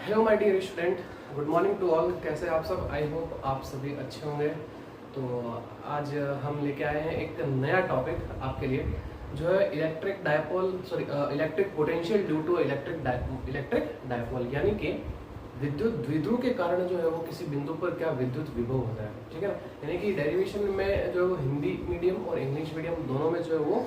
Hello my dear student, good morning to all. कैसे आप सब? आई होप आप सभी अच्छे होंगे। तो आज हम लेके आए हैं एक नया टॉपिक आपके लिए, जो है electric dipole electric potential due to electric dipole, यानी कि विद्युत द्विध्रुव के कारण जो है वो किसी बिंदु पर क्या विद्युत विभव होता है। ठीक है ना? यानी कि डेरिवेशन में जो है वो हिंदी मीडियम और इंग्लिश मीडियम दोनों में जो है वो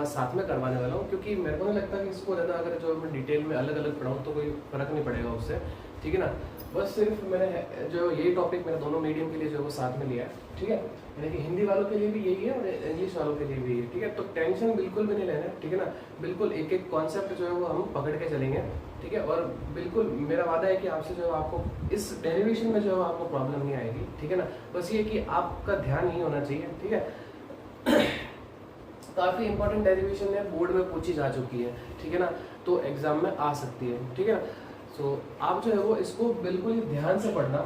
साथ में करवाने वाला हूँ, क्योंकि मेरे को नहीं लगता कि इसको ज़्यादा अगर जो मैं डिटेल में अलग अलग पढ़ाऊँ तो कोई फर्क नहीं पड़ेगा उससे। ठीक है ना? बस सिर्फ मैंने जो यही टॉपिक मेरा दोनों मीडियम के लिए जो है वो साथ में लिया है। ठीक है? यानी कि हिंदी वालों के लिए भी यही है और इंग्लिश वालों के लिए भी यही है। ठीक है? तो टेंशन बिल्कुल भी नहीं लेना है। ठीक है ना? बिल्कुल एक एक कॉन्सेप्ट जो है वो हम पकड़ के चलेंगे। ठीक है? और बिल्कुल मेरा वादा है कि आपसे जो है आपको इस डेरिवेशन में जो है आपको प्रॉब्लम नहीं आएगी। ठीक है ना? बस ये कि आपका ध्यान नहीं होना चाहिए। ठीक है? काफ़ी इंपॉर्टेंट डेरिवेशन है, बोर्ड में पूछी जा चुकी है। ठीक है ना? तो एग्जाम में आ सकती है। ठीक है ना? सो आप जो है वो इसको बिल्कुल ही ध्यान से पढ़ना।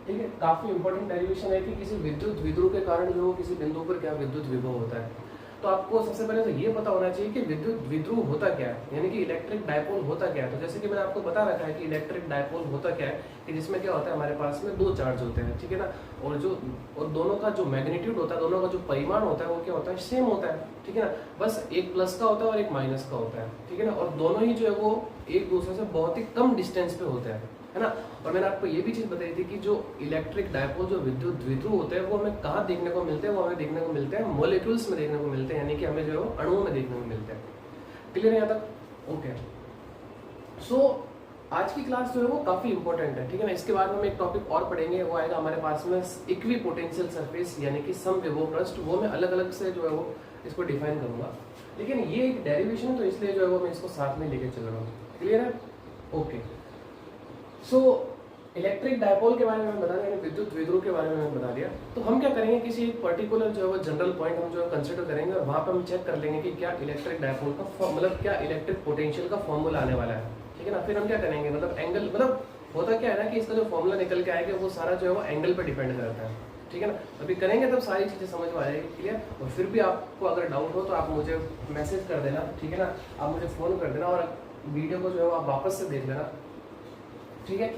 ठीक है? काफ़ी इंपॉर्टेंट डेरिवेशन है कि किसी विद्युत द्विध्रुव के कारण जो किसी बिंदु पर क्या विद्युत विभव होता है। तो आपको सबसे पहले तो ये पता होना चाहिए कि विद्युत द्विध्रुव होता क्या है, यानी कि इलेक्ट्रिक डायपोल होता क्या है। तो जैसे कि मैंने आपको बता रखा है कि इलेक्ट्रिक डायपोल होता क्या है, कि जिसमें क्या होता है, हमारे पास में दो चार्ज होते हैं। ठीक है ना? और दोनों का जो मैग्नीट्यूड होता है, दोनों का जो परिमाण होता है वो क्या होता है, सेम होता है। ठीक है ना? बस एक प्लस का होता है और एक माइनस का होता है। ठीक है ना? और दोनों ही जो है वो एक दूसरे से बहुत ही कम डिस्टेंस पे होते हैं, है ना? और मैंने आपको ये भी चीज़ बताई थी कि जो इलेक्ट्रिक डायपोल, जो विद्युत द्विध्रुव होते हैं, वो हमें कहाँ देखने को मिलते हैं? वो हमें देखने को मिलते हैं मॉलिक्यूल्स में देखने को मिलते हैं, यानी कि हमें जो है अणुओं में देखने को मिलते हैं। क्लियर है यहाँ तक? ओके। सो आज की क्लास जो है वो काफ़ी इंपॉर्टेंट है। ठीक है ना? इसके बाद हम एक टॉपिक और पढ़ेंगे, वो आएगा हमारे पास में इक्वी पोटेंशियल सरफेस, यानी कि समविभव पृष्ठ। वो मैं अलग अलग से जो है वो इसको डिफाइन करूंगा, लेकिन ये एक डेरिवेशन है तो इसलिए जो है वो मैं इसको साथ में लेके चल रहा हूँ। क्लियर है? ओके। सो इलेक्ट्रिक डायपोल के बारे में बता दिया, विद्युत द्विध्रुव के बारे में बता दिया। तो हम क्या करेंगे, किसी एक पर्टिकुलर जो है वो जनरल पॉइंट हम जो है कंसिडर करेंगे और वहाँ पे हम चेक कर लेंगे कि क्या इलेक्ट्रिक डायपोल का मतलब क्या इलेक्ट्रिक पोटेंशियल का फॉर्मूला आने वाला है। ठीक है ना? फिर हम क्या करेंगे, मतलब एंगल, मतलब होता क्या है ना कि इसका जो फॉर्मूला निकल के आएगा वो सारा जो है वो एंगल पर डिपेंड करता है। ठीक है ना? अभी करेंगे तब सारी चीज़ें समझ में आ जाएगी। क्लियर? और फिर भी आपको अगर डाउट हो तो आप मुझे मैसेज कर देना। ठीक है ना? आप मुझे फ़ोन कर देना और वीडियो को जो है वो आप वापस से देख लेना। ठीक है?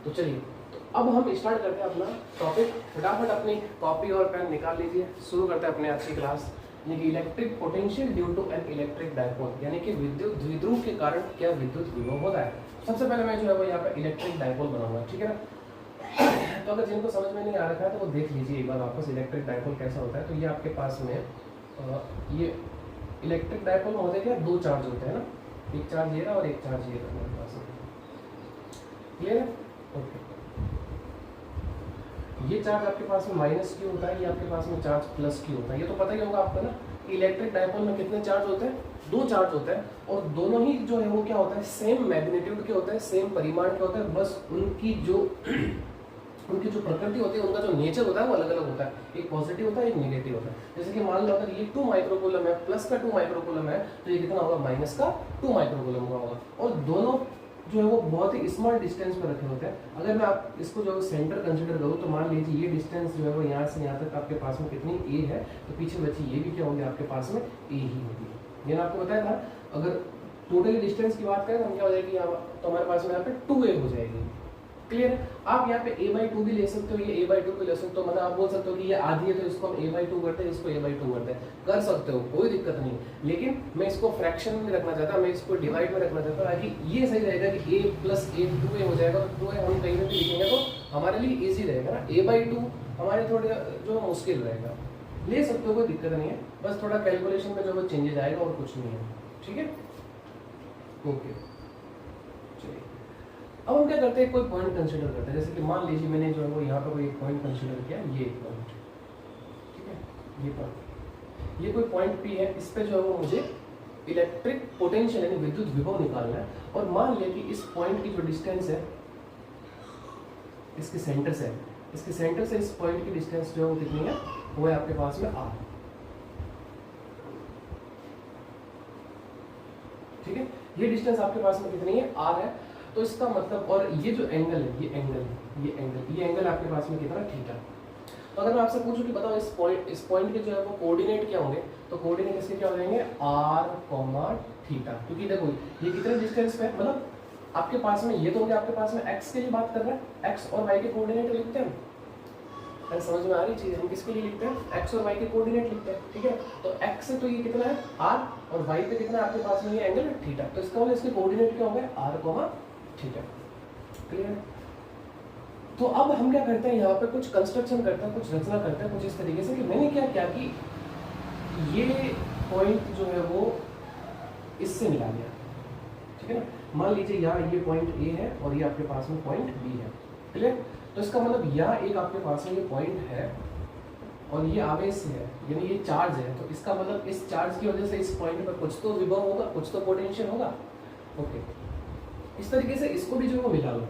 तो चलिए, तो अब हम स्टार्ट करते हैं अपना टॉपिक। फटाफट अपनी कॉपी और पेन निकाल लीजिए, शुरू करते हैं अपने आज की क्लास। यानी कि electric potential due to an electric dipole, यानी कि विद्युत द्विध्रुव के कारण क्या विद्युत विभव होता है। सबसे पहले मैं जो है वो यहाँ पे इलेक्ट्रिक डायपोल बनाऊंगा। ठीक है ना? तो अगर जिनको समझ में नहीं आ रखा है तो वो देख लीजिए एक बार वापस इलेक्ट्रिक डायपोल कैसा होता है। तो ये आपके पास में ये इलेक्ट्रिक डायपोल में होते क्या, दो चार्ज होते हैं ना, एक चार्ज ये रहा और एक चार्ज ये रहा हमारे पास में। क्लियर है? ओके। ये चार्ज आपके पास में माइनस क्यू होता है, ये आपके पास में चार्ज प्लस क्यू होता है। ये तो पता ही होगा आपको ना कि इलेक्ट्रिक डायपोल में कितने चार्ज होते हैं, दो चार्ज होते हैं, और दोनों ही जो है वो क्या होता है, सेम मैग्नीट्यूड के होते हैं, सेम परिमाण के होते हैं। बस उनकी जो प्रकृति होती है, उनका जो नेचर होता है वो अलग अलग होता है। एक पॉजिटिव होता है, एक नेगेटिव होता है। जैसे कि मान लो अगर ये 2 माइक्रोकूलम है, प्लस का 2 माइक्रोकूलम है, तो ये कितना होगा, माइनस का 2 माइक्रोकूलम का होगा। और दोनों जो है वो बहुत ही स्मॉल डिस्टेंस पर रखे होते हैं। अगर मैं आप इसको जो सेंटर कंसीडर करूँ तो मान लीजिए ये डिस्टेंस जो है वो यहाँ से यहाँ तक आपके पास में कितनी ए है, तो पीछे बची ये भी क्या होगी आपके पास में, ए ही होगी। मैंने आपको बताया था अगर टोटल डिस्टेंस की बात करें तो हम क्या हो जाएगी यहाँ, तो हमारे पास में यहाँ पे 2a हो जाएगी। क्लियर है? आप यहाँ पे a/2 भी ले सकते हो, ये a/2 भी ले सकते हो। मतलब आप बोल सकते हो कि ये आधी है तो इसको हम a/2 करते हैं, इसको a/2 करते हैं, कर सकते हो, कोई दिक्कत नहीं। लेकिन मैं इसको फ्रैक्शन में रखना चाहता, मैं इसको डिवाइड में रखना चाहता हूँ ताकि ये सही रहेगा कि a + a 2a हो जाएगा। तो 2a हम कहीं भी लिखेंगे तो हमारे लिए ईजी रहेगा ना। a/2 हमारे थोड़े जो मुश्किल रहेगा, ले सकते हो, कोई दिक्कत नहीं है। बस थोड़ा कैलकुलेशन में जो वो चेंजेस आएगा और कुछ नहीं है। ठीक है? ओके। चलिए, अब हम क्या करते हैं, कोई पॉइंट कंसीडर करते हैं। जैसे कि मान लीजिए मैंने जो है वो यहाँ पर कोई एक पॉइंट कंसीडर किया, ये एक पॉइंट। ठीक है? ये पॉइंट, ये कोई पॉइंट P है, इस पे जो है वो मुझे इलेक्ट्रिक पोटेंशियल यानी विद्युत विभव निकालना है। और मान लिया कि इस पॉइंट की जो डिस्टेंस है इसके सेंटर से इस पॉइंट की डिस्टेंस जो है वो कितनी है, वो है आपके पास में r। ठीक है? ये डिस्टेंस आपके पास में कितनी है, r है। तो इसका मतलब, और ये जो एंगल है, ये एंगल आपके पास में कितना, थीटा। तो अगर मैं आपसे पूछूं कि बताओ इस पॉइंट के जो है वो कोऑर्डिनेट क्या होंगे, तो कोऑर्डिनेट इसके क्या हो जाएंगे, r, थीटा। क्योंकि देखो ये कितने डिस्टेंस पे है, मतलब आपके पास में ये तो हो गया, आपके पास में x के लिए बात कर रहे हैं, x और y के कोऑर्डिनेट लिखते हैं। अरे समझ में आ रही चीज, हम किसके लिए लिखते हैं, x और y के कोऑर्डिनेट लिखते हैं, ठीक है। तो x से तो ये कितना है r, और y पे कितना है आपके पास में ये एंगल थीटा, तो इसका मतलब इसके कोऑर्डिनेट क्या हो गए r, थीटा। क्लियर है। तो अब हम क्या करते हैं, यहाँ पे कुछ कंस्ट्रक्शन करते हैं, कुछ रचना करते हैं कुछ इस तरीके से कि मैंने क्या किया कि ये पॉइंट जो है वो इससे मिला लिया, ठीक है ना। मान लीजिए यहाँ ये पॉइंट ए है और ये आपके पास में पॉइंट बी है। क्लियर। तो इसका मतलब यहाँ एक आपके पास में ये पॉइंट है और ये आवेश है, यानी ये चार्ज है, तो इसका मतलब इस चार्ज की वजह से इस पॉइंट पर कुछ तो विभव होगा, कुछ तो पोटेंशियल होगा। ओके, इस तरीके से इसको भी जो है मिला लो,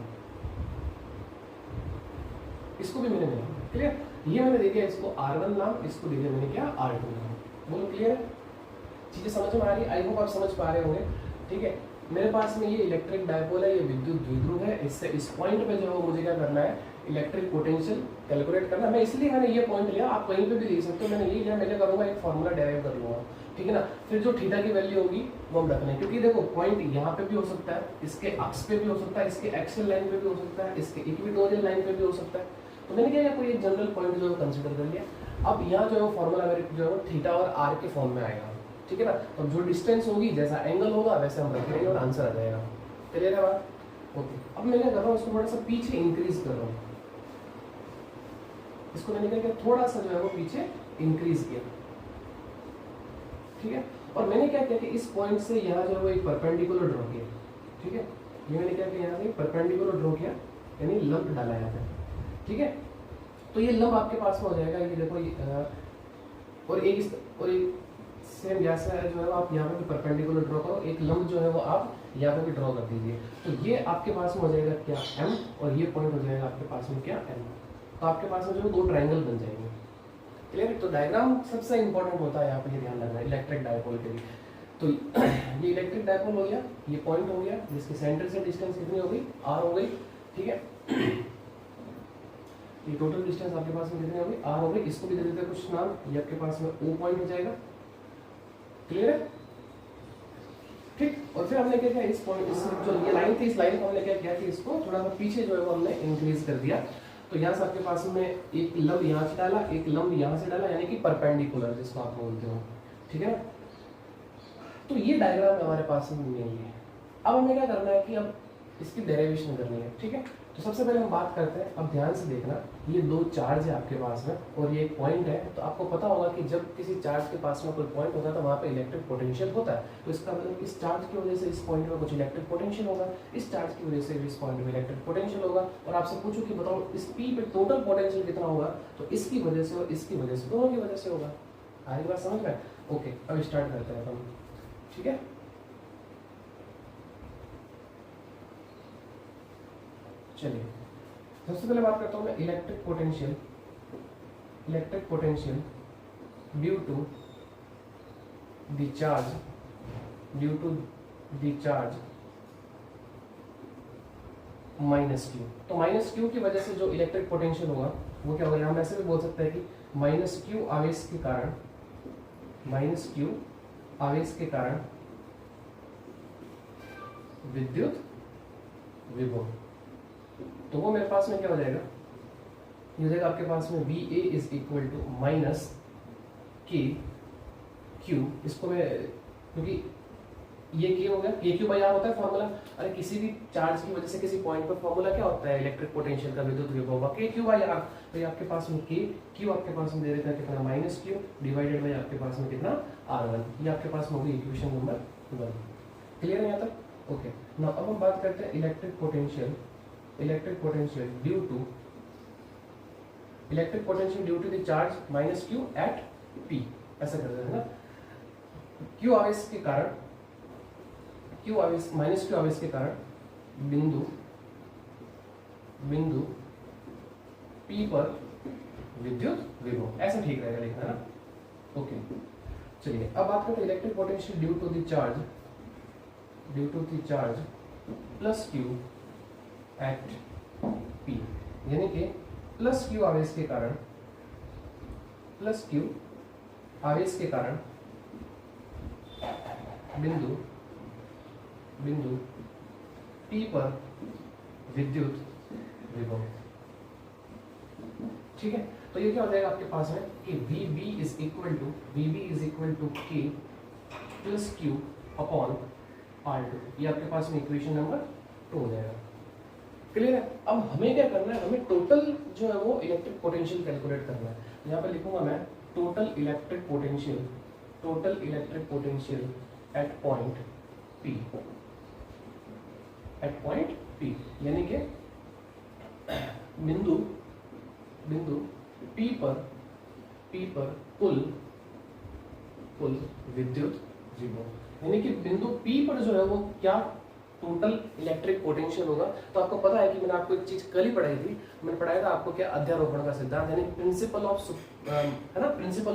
इसको भी मैंने मिला। क्लियर। ये मैंने दे दिया इसको R1 नाम, इसको दे दिया मैंने क्या R2 नाम। बोलो क्लियर है, चीजें समझ में आ रही है, आई होप आप समझ पा रहे होंगे। ठीक है, मेरे पास में ये इलेक्ट्रिक डायपोल है, ये विद्युत द्विध्रुव है, इससे इस पॉइंट पे जो है मुझे क्या करना है, इलेक्ट्रिक पोटेंशियल कैलकुलेट करना है। मैं इसलिए मैंने ये पॉइंट लिया, आप कहीं पे भी ले सकते हो, मैंने ये लिया, मैं क्या करूंगा एक फॉर्मूला डेराइव कर लूंगा, ठीक है ना। फिर जो थीटा की वैल्यू होगी वो हम रखना है, क्योंकि देखो पॉइंट यहाँ पे भी हो सकता है, इसके अक्ष पे भी हो सकता है, इसके एक्सियल लाइन पे भी हो सकता है, इसके इक्वेटोरियल लाइन पे भी हो सकता है। तो मैंने क्या कोई एक जनरल पॉइंट जो है कंसिडर कर लिया। अब यहाँ जो है फॉर्मूला मेरे जो है थीटा और आर के फॉर्म में आएगा, ठीक है ना। तो जो डिस्टेंस होगी, जैसा एंगल होगा वैसे हम रख लेंगे और आंसर आ जाएगा। क्लियर है बात। ओके, अब मैं क्या कर रहा हूँ, इसको थोड़ा सा पीछे इंक्रीज कर रहा हूँ, इसको मैंने क्या किया थोड़ा सा जो है वो पीछे इंक्रीज किया, ठीक है। और मैंने क्या किया कि इस पॉइंट से यहाँ जो है वो एक परपेंडिकुलर ड्रॉ किया, ठीक है। ये मैंने क्या किया, यहाँ से परपेंडिकुलर ड्रॉ किया, यानी लंब डाला यहाँ पे, ठीक है। तो ये लंब आपके पास में हो जाएगा, ये देखो और एक सेम जैसा है जो है आप यहाँ पे भी परपेंडिकुलर ड्रॉ करो, एक लंब जो है वो आप यहाँ पे भी ड्रॉ कर दीजिए। तो ये आपके पास में हो जाएगा क्या M, और ये पॉइंट हो जाएगा आपके पास में क्या N। तो आपके पास में जो है दो ट्रायंगल बन जाएंगे। क्लियर। तो डायग्राम सबसे इंपॉर्टेंट होता है यहाँ पे, ये ध्यान रखना इलेक्ट्रिक डायपोल के लिए। तो ये इलेक्ट्रिक डायपोल हो गया, ये पॉइंट हो गया, जिसके सेंटर से डिस्टेंस कितनी हो गई, R हो गई, ठीक है। ये टोटल डिस्टेंस आपके पास में कितनी हो गई, R हो गई। इसको भी दे देते हैं कुछ नाम, ये आपके पास में O पॉइंट हो जाएगा। क्लियर है, ठीक। और फिर हमने क्या किया, इस पॉइंट, इस जो ये लाइन थी, इस लाइन को हमने क्या किया कि इसको थोड़ा सा पीछे जो है वो हमने इंक्रीज कर दिया। तो यहाँ से आपके पास में एक लंब यहाँ से डाला, एक लंब यहाँ से डाला, यानी कि परपेंडिकुलर जिसको आप बोलते हो, ठीक है ना। तो ये डायग्राम हमारे पास में नहीं है। अब हमें क्या करना है कि अब इसकी डेरिवेशन करनी है, ठीक है। तो सबसे पहले हम बात करते हैं, अब ध्यान से देखना, ये दो चार्ज है आपके पास में और ये एक पॉइंट है। तो आपको पता होगा कि जब किसी चार्ज के पास में कोई पॉइंट होता है तो वहाँ पे इलेक्ट्रिक पोटेंशियल होता है। तो इसका मतलब इस चार्ज की वजह से इस पॉइंट में कुछ इलेक्ट्रिक पोटेंशियल होगा, इस चार्ज की वजह से इस पॉइंट में इलेक्ट्रिक पोटेंशियल होगा। और आपसे पूछो कि बताओ इस पी पे टोटल पोटेंशियल कितना होगा, तो इसकी वजह से और इसकी वजह से, दोनों की वजह से होगा। आगे बात समझ में। ओके, अब स्टार्ट करते हैं अपन, ठीक है। चलिए, सबसे पहले बात करता हूँ मैं electric potential due to the charge minus Q. तो माइनस क्यू की वजह से जो इलेक्ट्रिक पोटेंशियल होगा वो क्या होगा, हम ऐसे भी बोल सकते हैं कि माइनस क्यू आवेश के कारण विद्युत विभव। तो वो मेरे पास में क्या हो जाएगा, ये हो जाएगा आपके पास में VA is equal to minus K Q. इसको मैं, क्योंकि ये K हो गया, KQ/R होता है फॉर्मूला। अरे किसी भी चार्ज की वजह से किसी पॉइंट पर फॉर्मूला क्या होता है, इलेक्ट्रिक पोटेंशियल का विद्युत विभव होगा KQ/R। तो ये आपके पास में Q आपके पास में दे देता है कितना, माइनस क्यू डिवाइडेड बाई आपके पास में कितना R1। ये आपके पास में होगी इक्वेशन नंबर 1। क्लियर है यहाँ तक। ओके, नाउ अब हम बात करते हैं electric potential due to the charge minus Q at P। ऐसा कर देते हैं ना, क्यू आवेश के कारण, माइनस क्यू आवेश के कारण बिंदु P पर विद्युत विभव। ऐसा ठीक रहेगा लिखना ना। ओके, चलिए अब बात करते हैं electric potential due to the charge plus Q at P, यानी कि प्लस क्यू आवेश के कारण बिंदु P पर विद्युत विभव। ठीक है, तो ये क्या हो जाएगा आपके पास में कि VB is equal to K plus Q upon R2। ये आपके पास में इक्वेशन नंबर 2 हो जाएगा। क्लियर है? अब हमें क्या करना है, हमें टोटल जो है वो इलेक्ट्रिक पोटेंशियल कैलकुलेट करना है। यहाँ पे लिखूंगा मैं total electric potential at point P, यानी कि बिंदु P पर कुल विद्युत विभव, यानी कि बिंदु P पर जो है वो क्या टोटल इलेक्ट्रिक पोटेंशियल होगा। तो आपको पता है कि मैंने आपको एक चीज कल ही पढ़ाई थी, मैंने पढ़ाया था आपको क्या, अध्यारोपण का सिद्धांत, यानी प्रिंसिपल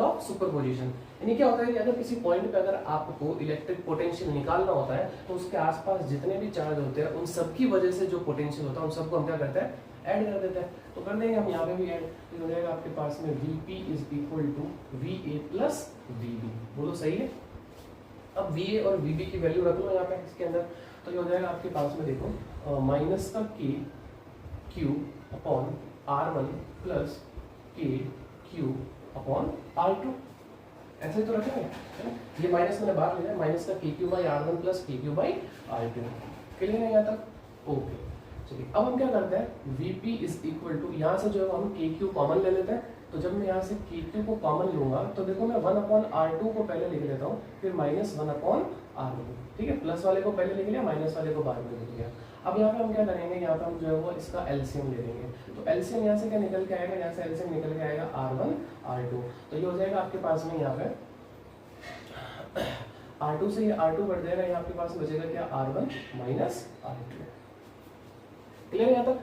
ऑफ सुपरपोजिशन। यानी क्या होता है कि अगर किसी पॉइंट पे अगर आपको इलेक्ट्रिक पोटेंशियल निकालना होता है तो उसके आसपास जितने भी चार्ज होते हैं उन सबकी वजह से जो पोटेंशियल होता है उन सबको हम क्या करते हैं, ऐड कर देते हैं। तो कर देंगे हम यहाँ पे भी ऐड, हो जाएगा आपके पास में Vp is equal to VA plus VB। बोलो सही है? अब VA और VB की वैल्यू रख लो यहाँ पे इसके अंदर, तो ये हो जाएगा आपके पास में देखो माइनस का Q upon R1 plus KQ upon R2, ऐसे ही तो रखेंगे है ना। ये माइनस मैंने बाहर ले लिया, माइनस का KQ by R1 plus KQ by R2। Clear है यहाँ तक? ओके, चलिए अब हम क्या करते हैं, Vp इज इक्वल टू, यहाँ से जो है हम KQ कॉमन ले लेते हैं। तो जब मैं यहाँ से KQ को कॉमन लूंगा तो देखो मैं 1 अपॉन R2 को पहले लिख लेता हूँ, फिर माइनस 1 अपॉन R2। ठीक है, प्लस वाले को पहले लिख लिया, माइनस वाले को बाद में लिख लिया। अब यहाँ पे हम क्या करेंगे, यहाँ पे हम जो है वो इसका एलसीएम ले लेंगे। तो एलसीएम यहाँ से क्या निकल के आएगा, यहाँ से एलसीएम निकल के आएगा R1 R2। तो ये हो जाएगा आपके पास में यहाँ पे R2 से ये R2 बढ़ जाएगा, यहाँ आपके पास बचेगा क्या, R1 माइनस R2। क्लियर है यहाँ तक?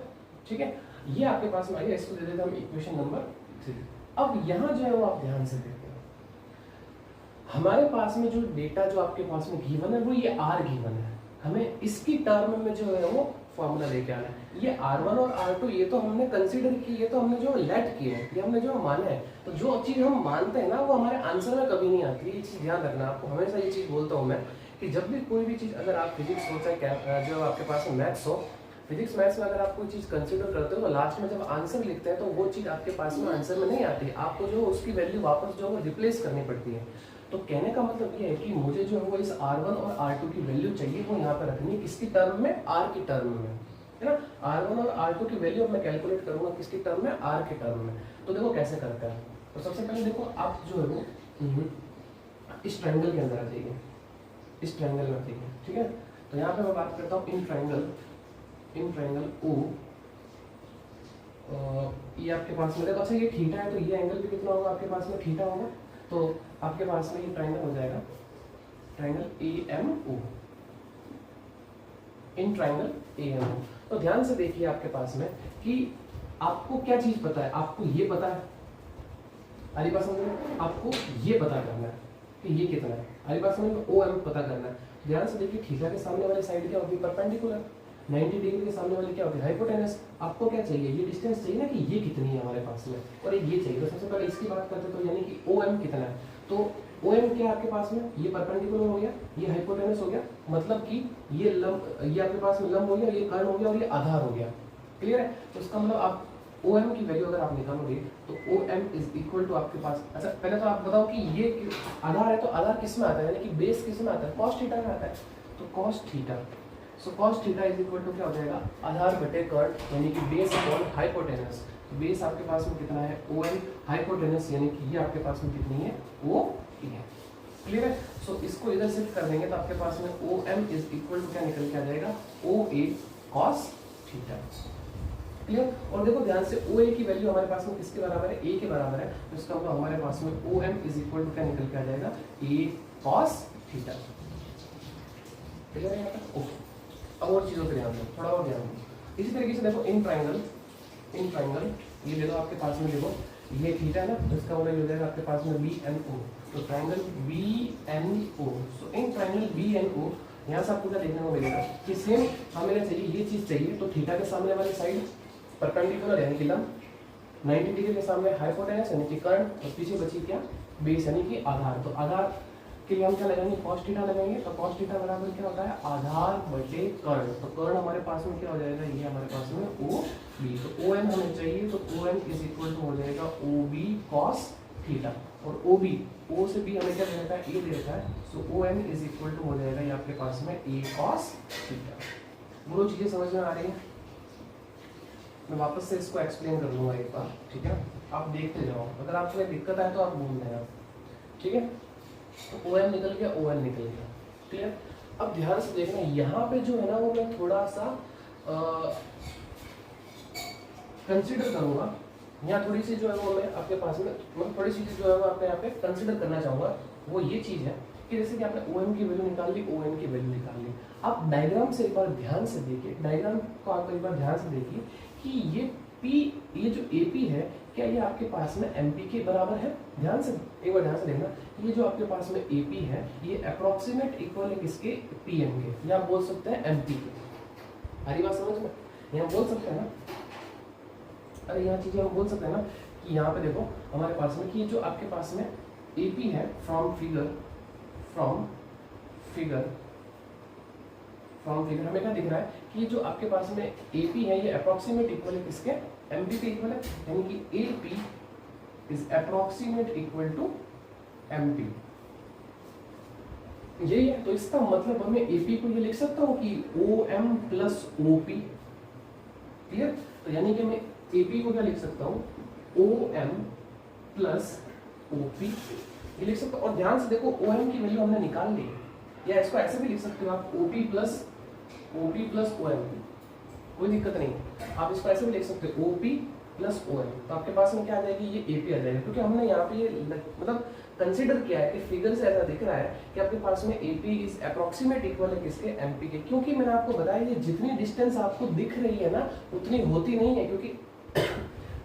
ठीक है, ये आपके पास में आएगा, इसको दे देते हम इक्वेशन नंबर 3। अब यहाँ जो है वो आप ध्यान से देखते हैं, हमारे पास में जो डेटा जो आपके पास में गिवन है वो ये R गिवन है, हमें इसकी टर्म में जो है वो फॉर्मूला लेके आना है। ये R1 और R2 ये तो हमने कंसीडर की, ये तो हमने जो लेट किए हैं, ये हमने जो माना है। तो जो चीज़ हम मानते हैं ना वो हमारे आंसर में कभी नहीं आती, ये चीज़ ध्यान रखना। आपको हमेशा ये चीज़ बोलता हूँ मैं कि जब भी कोई भी चीज़, अगर आप फिजिक्स हो चाहे जो आपके पास में मैथ्स हो, फिजिक्स मैथ्स में अगर आप कोई चीज़ कंसीडर करते हो तो लास्ट में जब आंसर लिखते हैं तो वो चीज़ आपके पास में आंसर में नहीं आती, आपको जो उसकी वैल्यू वापस जो है रिप्लेस करनी पड़ती है। तो कहने का मतलब ये है कि मुझे जो है वो इस R1 और R2 की वैल्यू चाहिए वो यहाँ पर रखनी है, किसकी टर्म में, R की टर्म में, है ना। R1 और R2 की वैल्यू मैं कैलकुलेट करूंगा किसकी टर्म में, R के टर्म में। तो देखो कैसे करता है। तो सबसे पहले देखो आप जो है वो इस ट्रायंगल के अंदर आ जाइए, इस ट्रायंगल में आ जाइए। ठीक है, तो यहाँ पे मैं बात करता हूँ इन ट्रायंगल O। ये आपके पास में देखो, अच्छा ये थीटा है तो ये एंगल भी कितना होगा आपके पास में, थीटा होगा। तो आपके पास में ये ट्रायंगल हो जाएगा, triangle AMO, in triangle AMO। तो ध्यान से देखिए आपके पास में कि आपको क्या चीज पता है, आपको ये पता है हरी बात समझ में, आपको ये पता करना है कि ये कितना है, हरी बात समझ में, OM पता करना है। ध्यान से देखिए थीटा के सामने वाली साइड क्या होती है, परपेंडिकुलर। 90 डिग्री के सामने वाली क्या होती है, हाइपोटेनस। आपको क्या चाहिए, ये डिस्टेंस चाहिए ना कि ये कितनी है हमारे पास में, और ये चाहिए। तो सबसे पहले इसकी बात करते हैं, तो यानी कि OM कितना है। तो OM क्या है आपके पास में, ये परपेंडिकुलर हो गया, ये हाइपोटेनस हो गया, मतलब कि ये लंब, ये आपके पास में लंब हो गया, ये कर्ण हो गया और ये आधार हो गया। क्लियर है? तो इसका मतलब आप OM की वैल्यू अगर आप निकालोगे तो OM इज इक्वल टू आपके पास, अच्छा पहले तो आप बताओ कि ये आधार है, तो आधार किस में आता है, यानी कि बेस किस में आता है, cos थीटा में आता है। तो cos theta, so cos theta is equal to क्या हो जाएगा, आधार बटे कर्ण, यानी कि बेस अपॉन हाइपोटेनस। बेस आपके पास में कितना है, OM, हाइपोटेनस यानी कि ये आपके पास में कितनी है, OE है। क्लियर है? सो इसको इधर शिफ्ट कर देंगे तो आपके पास में OM इज इक्वल टू क्या निकल के आ जाएगा, OA cos थीटा। क्लियर? और देखो ध्यान से OA की वैल्यू हमारे पास में किसके बराबर है, A के बराबर है। तो इसका मतलब हमारे पास में OM इज इक्वल टू क्या निकल के आ जाएगा, A cos थीटा। क्लियर है? ओके, अब और चीज़ों पर ध्यान दो, थोड़ा और ध्यान दो। इसी तरीके से देखो इन ट्रायंगल ये ले लो आपके पास में, देखो ये थीटा है ना, तो इसका मतलब हो जाएगा आपके पास में BNO। तो triangle BNO, so in triangle BNO यहाँ से आपको क्या देखने को मिलेगा कि सेम हमें चाहिए, ये चीज़ चाहिए। तो थीटा के सामने वाली साइड परपेंडिकुलर यानी कि लंब, 90 डिग्री के सामने हाइपोटेनस यानी कि कर्ण, और पीछे बची क्या, बेस यानी कि आधार। तो आधार के लिए हम क्या लगाएंगे, cos थीटा लगाएंगे। तो cos थीटा बराबर क्या होता है, आधार बटे कर्ण। तो कर्ण हमारे पास में क्या हो जाएगा, ये हमारे पास में OB। तो OM हमें चाहिए, तो OM इज इक्वल टू हो जाएगा OB cos थीटा। और OB, O से B हमें क्या दे रखा है, A दे रखा है। सो OM इज इक्वल टू हो जाएगा ये आपके पास में A cos थीटा। वो चीजें समझ में आ रही है। मैं वापस से इसको एक्सप्लेन कर लूंगा एक बार, ठीक है। आप देखते जाओ, अगर आपको कोई दिक्कत आए तो आप बोल देना, ठीक है। तो OM निकल गया, ON निकल गया, क्लियर। अब ध्यान से देखना, यहाँ पे जो है ना वो मैं थोड़ा सा कंसिडर करूंगा, यहाँ थोड़ी सी जो है वो मैं आपके पास में मतलब थोड़ी सी जो है वो आपके यहाँ पे कंसिडर करना चाहूंगा। वो ये चीज है कि जैसे कि आपने OM की वैल्यू निकाल ली, ON की वैल्यू निकाल ली। आप डायग्राम से एक बार ध्यान से देखिए, डायग्राम को आप एक बार ध्यान से देखिए कि ये P, ये जो AP है, क्या ये आपके पास में MP के बराबर है। ध्यान से एक बार ध्यान से देखना, ये जो आपके पास में AP है, ये अप्रोक्सीमेट इक्वल है किसके, PM के, या आप बोल सकते हैं MP के। हरी बात समझ में, ये हम बोल सकते हैं ना, अरे यहाँ चीजें हम बोल सकते हैं ना कि यहाँ पे देखो हमारे पास में कि ये जो आपके पास में AP है, फ्रॉम फिगर हमें क्या दिख रहा है कि जो आपके पास में AP है ये अप्रोक्सीमेट इक्वल है किसके, MP के इक्वल है, यानी कि AP is approximate equal to MP। यही है, तो इसका मतलब हमें AP को ये लिख सकता हूँ कि OM प्लस OP, क्लियर। तो यानी कि मैं AP को क्या लिख सकता हूँ, OM प्लस OP ये लिख सकता हूँ। और ध्यान से देखो OM की वैल्यू हमने निकाल ली, या इसको ऐसे भी लिख सकते हो आप, OP प्लस OM, कोई दिक्कत नहीं। आप इसको ऐसे भी लिख सकते हो OP प्लस OM। तो आपके पास में क्या आ जाएगी, ये AP आ जाएगा, क्योंकि हमने यहाँ पे ये मतलब कंसीडर किया है कि फिगर से ऐसा दिख रहा है कि आपके पास में AP इज अप्रोक्सीमेट इक्वल है किसके, MP के। क्योंकि मैंने आपको बताया ये जितनी डिस्टेंस आपको दिख रही है ना उतनी होती नहीं है, क्योंकि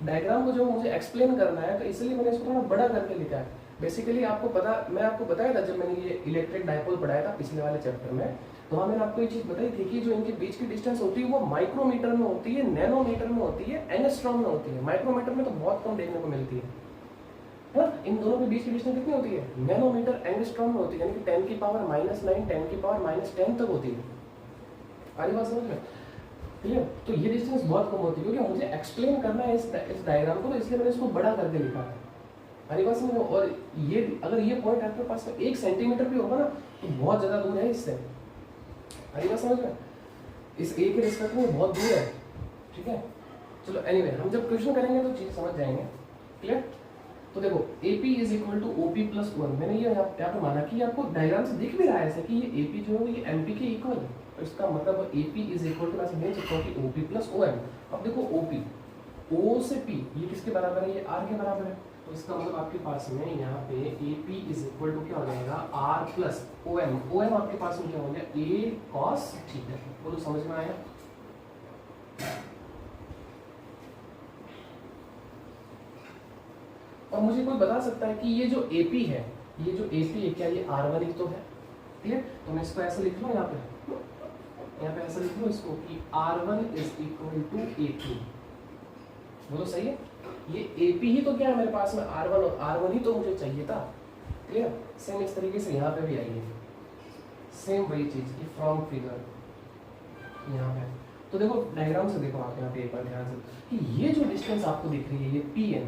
डायग्राम को जो मुझे एक्सप्लेन करना है तो इसलिए मैंने इसको थोड़ा बड़ा करके लिखा है। बेसिकली आपको पता, मैं आपको बताया था जब मैंने ये इलेक्ट्रिक डायपोल पढ़ाया था पिछले वाले चैप्टर में, तो हाँ मैंने आपको ये चीज बताई थी कि जो इनके बीच की डिस्टेंस होती है वो माइक्रोमीटर में होती है, नैनोमीटर में होती है, एंगस्ट्रॉम में होती है। माइक्रोमीटर में तो बहुत कम देखने को मिलती है ना। इन दोनों के बीच की डिस्टेंस कितनी होती है, नैनोमीटर एंगस्ट्रॉम में होती है, यानी कि 10 की पावर -9 10 की पावर -10 तक होती है। आ रही बात समझ में, क्लियर। तो ये डिस्टेंस बहुत कम होती है, क्योंकि मुझे एक्सप्लेन करना है इस डायग्राम को, तो इसलिए मैंने इसको बड़ा करके लिखा है। हरी बात समझ। और ये अगर ये पॉइंट आपके पास में 1 सेंटीमीटर भी होगा ना तो बहुत ज्यादा दूर है इससे। हरी बात समझ में, इस A के रिस्पेक्ट में बहुत दूर है, ठीक है। चलो एनीवे, हम जब क्वेश्चन करेंगे तो चीज समझ जाएंगे, क्लियर। तो देखो AP is equal to OP plus 1, मैंने ये यहाँ पे माना कि आपको डायग्राम से दिख भी रहा है ऐसे कि ये AP जो है ये MP के इक्वल है। तो इसका मतलब AP इज इक्वल टू, मैं समझ सकता हूँ कि OP प्लस OM। अब देखो OP, O से P ये किसके बराबर है, ये R के बराबर है। तो इसका मतलब आपके पास में यहाँ पे AP इज इक्वल टू क्या हो जाएगा, R प्लस OM। OM आपके पास में क्या हो गया, A cos थीटा। बोलो समझ में आया। और मुझे कोई बता सकता है कि ये जो AP है, ये जो AP है क्या ये R1 ही तो है, क्लियर। तो मैं इसको ऐसे लिख लूँ, यहाँ पे ऐसे लिख लूँ इसको कि R1 is equal to AP। बोलो सही है। ये AP ही तो क्या है मेरे पास में R1, और R1 ही तो मुझे चाहिए था, क्लियर। सेम इस तरीके से यहाँ पे भी आइए, सेम वही चीज की फ्रॉम फिगर यहाँ पे। तो देखो डायग्राम से देखो आप यहाँ पे एक बार ध्यान से कि ये जो डिस्टेंस आपको दिख रही है ये PN,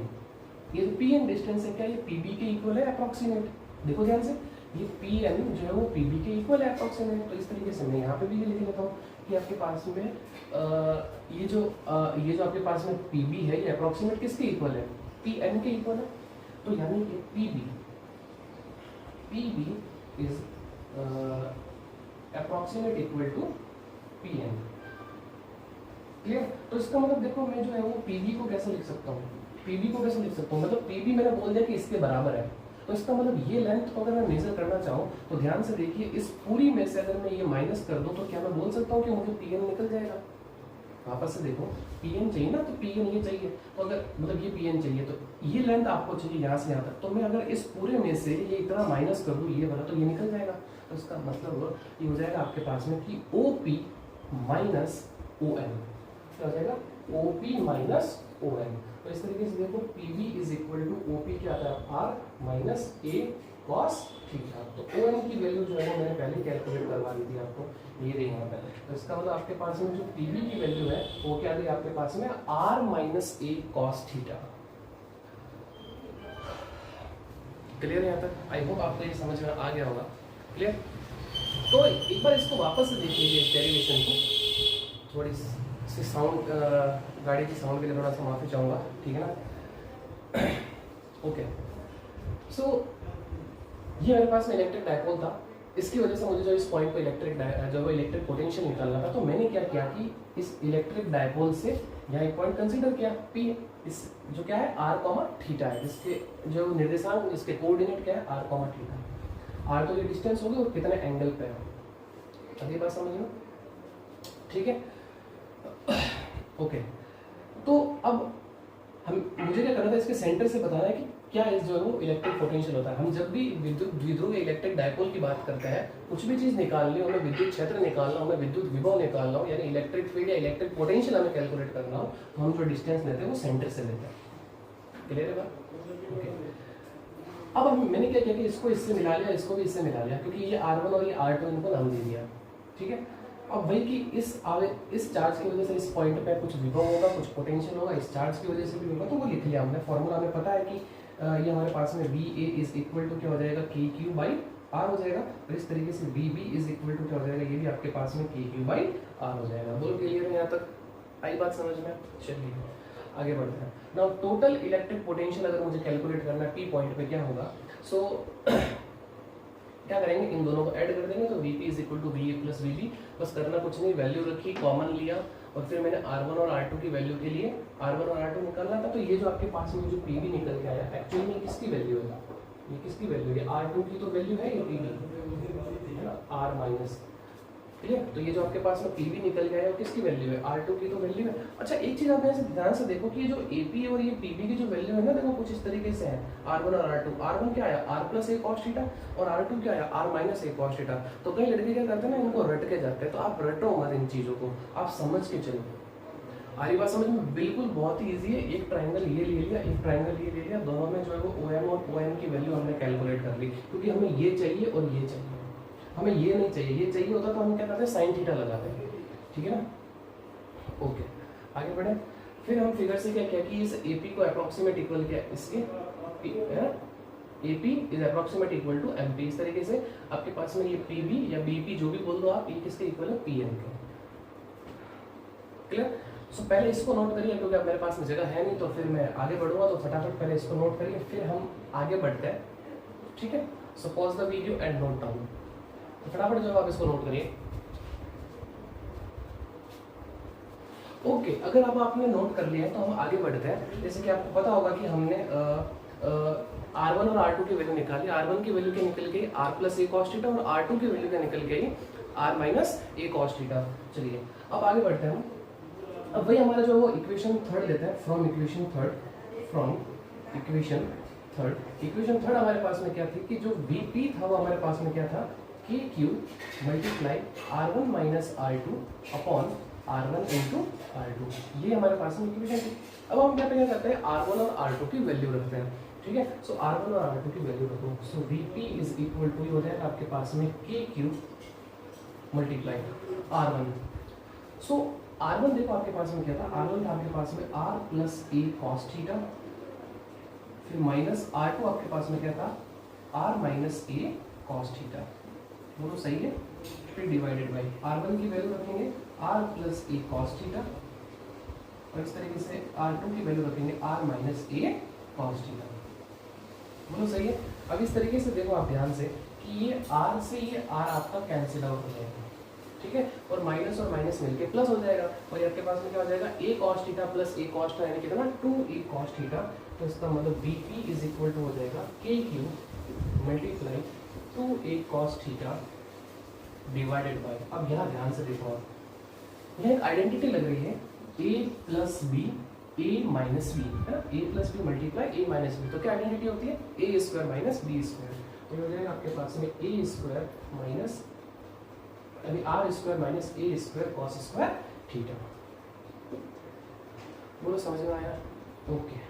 ये जो PN डिस्टेंस है क्या ये PB के इक्वल है अप्रोक्सीमेट। देखो ध्यान से, ये PN जो है वो PB के इक्वल है अप्रोक्सीमेट। तो इस तरीके से मैं यहाँ पे भी ये लिख लेता हूँ कि आपके पास में ये जो आपके पास में PB है ये अप्रोक्सीमेट किसके इक्वल है, PN के इक्वल है। तो यानी कि PB is approximate equal to PN, clear. तो इसका मतलब देखो मैं जो है वो PB को कैसे लिख सकता हूँ, PB को कैसे लिख सकता हूँ, मतलब PB मैंने बोल दिया कि इसके बराबर है। तो इसका मतलब ये लेंथ को अगर मैं मेजर करना चाहूँ तो ध्यान से देखिए, इस पूरी में से अगर मैं ये माइनस कर दूँ तो क्या मैं बोल सकता हूँ कि मुझे PN निकल जाएगा। वापस से देखो, PN चाहिए ना, तो PN ये चाहिए। तो अगर मतलब ये PN चाहिए तो ये लेंथ आपको चाहिए यहाँ से यहाँ तक। तो मैं अगर इस पूरे में से ये इतना माइनस कर दूँ ये वाला, तो ये निकल जाएगा। तो इसका मतलब ये हो जाएगा आपके पास में कि OP माइनस OM, क्या हो जाएगा, OP माइनस OM। तो इस तरीके से देखो PB is equal to OP क्या आता है, R माइनस A cos ठीक है। तो ओ एन की वैल्यू जो है वो मैंने पहले कैलकुलेट करवा दी थी आपको, ये रही यहाँ पे। तो इसका मतलब आपके पास में जो पी बी की वैल्यू है वो क्या रही आपके पास में, R minus A cos theta. Clear है यहाँ तक? आई होप आपको ये समझ में आ गया होगा। क्लियर? तो एक बार इसको वापस से देख लीजिए इस डेरिवेशन को। थोड़ी सी साउंड, गाड़ी की साउंड के लिए थोड़ा सा माफी चाहूँगा, ठीक है ना? ओके, सो ये मेरे पास में इलेक्ट्रिक डायपोल था। इसकी वजह से मुझे जो इस पॉइंट पे इलेक्ट्रिक पोटेंशियल निकालना था, तो मैंने क्या किया कि इस इलेक्ट्रिक डायपोल से यहाँ एक पॉइंट कंसीडर किया P, इस जो क्या है r कॉमा थीटा है, जिसके जो निर्देशांक, इसके कोऑर्डिनेट क्या है r कॉमा थीटा। r तो ये डिस्टेंस होगी और कितने एंगल पे है, अगली बात समझ लो, ठीक है? ओके, तो अब मुझे क्या करना था, इसके सेंटर से बताना है कि क्या इस जो है वो इलेक्ट्रिक पोटेंशियल होता है। हम जब भी विद्युत द्विध्रुव इलेक्ट्रिक डायपोल की बात करते हैं, कुछ भी चीज़ निकालनी हो, हमें विद्युत क्षेत्र निकालना हो, हमें विद्युत विभव निकालना हो, यानी इलेक्ट्रिक फील्ड या इलेक्ट्रिक पोटेंशियल हमें कैलकुलेट करना हो, तो हम जो डिस्टेंस लेते हैं वो सेंटर से लेते हैं। क्लियर है बात? ओके, अब मैंने क्या किया कि इसको इससे मिला लिया, इसको भी इससे मिला लिया, क्योंकि ये R1 और ये R2 इनको नाम दे दिया, ठीक है? अब वही कि इस चार्ज की वजह से इस पॉइंट पे कुछ विभव होगा, कुछ पोटेंशियल होगा, इस चार्ज की वजह से भी होगा, तो वो लिख लिया हमने। फॉर्मूला हमें पता है कि ये हमारे पास में V A is equal to क्या हो जाएगा, के क्यू बाई आर हो जाएगा, और इस तरीके से V B is equal to क्या हो जाएगा, ये भी आपके पास में के क्यू बाई आर हो जाएगा। बोलो क्लियर है यहाँ तक? आई बात समझ में? चलिए आगे बढ़ते हैं। नाउ टोटल इलेक्ट्रिक पोटेंशियल अगर मुझे कैलकुलेट करना है पी पॉइंट पे क्या होगा, सो क्या करेंगे, इन दोनों को ऐड कर देंगे, तो Vp is equal to V A plus V B. बस करना कुछ नहीं, वैल्यू रखी, कॉमन लिया, और फिर मैंने R1 और R2 की वैल्यू के लिए R1 और R2 निकालना था। तो ये जो आपके पास में जो PV निकल के आया, एक्चुअली में किसकी वैल्यू है, ये किसकी वैल्यू है, R2 की तो वैल्यू है, ये PV है ना, R माइनस। क्लियर? तो ये जो आपके पास में PV निकल गया है वो किसकी वैल्यू है, R2 की तो वैल्यू है। अच्छा, एक चीज आप ऐसे ध्यान से देखो कि ये जो AP और ये PV की जो वैल्यू है ना, देखो कुछ इस तरीके से है, R1 और R2। R1 क्या आया, R प्लस ए कॉस थीटा, और R2 क्या आया, R minus A cos theta. तो कई लड़के क्या करते हैं ना, इनको रट के जाते हैं, तो आप रटो मत इन चीजों को, आप समझ के चलो। आ रही बात समझ में? बिल्कुल बहुत ही ईजी है। एक ट्राइंगल ये ले लिया, एक ट्राइंगल ये ले लिया, दोनों में जो है वो OM और ON की वैल्यू हमने कैलकुलेट कर ली, क्योंकि हमें ये चाहिए और ये चाहिए, हमें ये नहीं चाहिए। ये चाहिए होता तो हम क्या करते हैं, साइन थीटा लगाते हैं, ठीक है ना? ओके, आगे बढ़े। फिर हम फिगर से क्या किया कि इस AP को अप्रोक्सीमेट इक्वल किया इसके, AP is approximate equal to MP। इस तरीके से आपके पास में ये PB या BP जो भी बोल दो आप, ये किसके इक्वल है, PN के। क्लियर? सो पहले इसको नोट करिए, क्योंकि अब मेरे पास में जगह है नहीं, तो फिर मैं आगे बढ़ूंगा, तो फटाफट पहले इसको नोट करिए, फिर हम आगे बढ़ते हैं, ठीक है? So pause the video and note down. तो फटाफट जो आप इसको नोट करिए। ओके, अगर अब आपने नोट कर लिया है तो हम आगे बढ़ते हैं। जैसे कि आपको पता होगा कि हमने R1 और R2 की वैल्यू निकाली। R1 की वैल्यू क्या निकल गई, R प्लस ए कॉस थीटा, और R2 की वैल्यू क्या निकल गई, R minus A cos theta. चलिए अब आगे बढ़ते हैं हम। अब वही हमारा जो वो इक्वेशन थर्ड लेते हैं, फ्रॉम इक्वेशन थर्ड हमारे पास में क्या थी कि जो Vp था वो हमारे पास में क्या था, के Q multiply R1 minus R2 upon R1 into R2। ये हमारे पास में इक्वेशन थी। अब हम क्या करते हैं, R1 और R2 की वैल्यू रखते हैं, ठीक है? सो R1 और R2 की वैल्यू रखो, सो Vp इज इक्वल टू हो जाएगा आपके पास में के क्यू मल्टीप्लाई R1। सो R1 देखो आपके पास में क्या था, R1 था आपके पास में R प्लस ए कॉस थीटा, फिर माइनस R2 आपके पास में क्या था, R minus A cos theta. वो तो सही है। फिर डिवाइडेड बाई R1 की वैल्यू रखेंगे R प्लस ए कॉस थीटा, और इस तरीके से R2 की वैल्यू रखेंगे R minus A cos theta. बोलो सही है। अब इस तरीके से देखो आप ध्यान से कि ये R से ये R आपका कैंसिल आउट हो जाएगा, ठीक है? और माइनस मिलके प्लस हो जाएगा, और आपके पास में क्या हो जाएगा, ए कॉस थीटा प्लस ए कॉस थीटा, यानी कितना, 2 ए कॉस थीटा। तो इसका मतलब Vp इज इक्वल टू हो जाएगा के Q multiply 2 A cos theta divided by. अब यहाँ ध्यान से देखो आप, यह एक आइडेंटिटी लग रही है, a plus B A minus B, है ना? a plus B multiply a minus B. तो क्या आइडेंटिटी होती है, a square minus B square. तो हो जाएगा आपके पास में a स्क्वायर माइनस, यानी r square minus a square cos square theta. बोलो समझ में आया? ओके।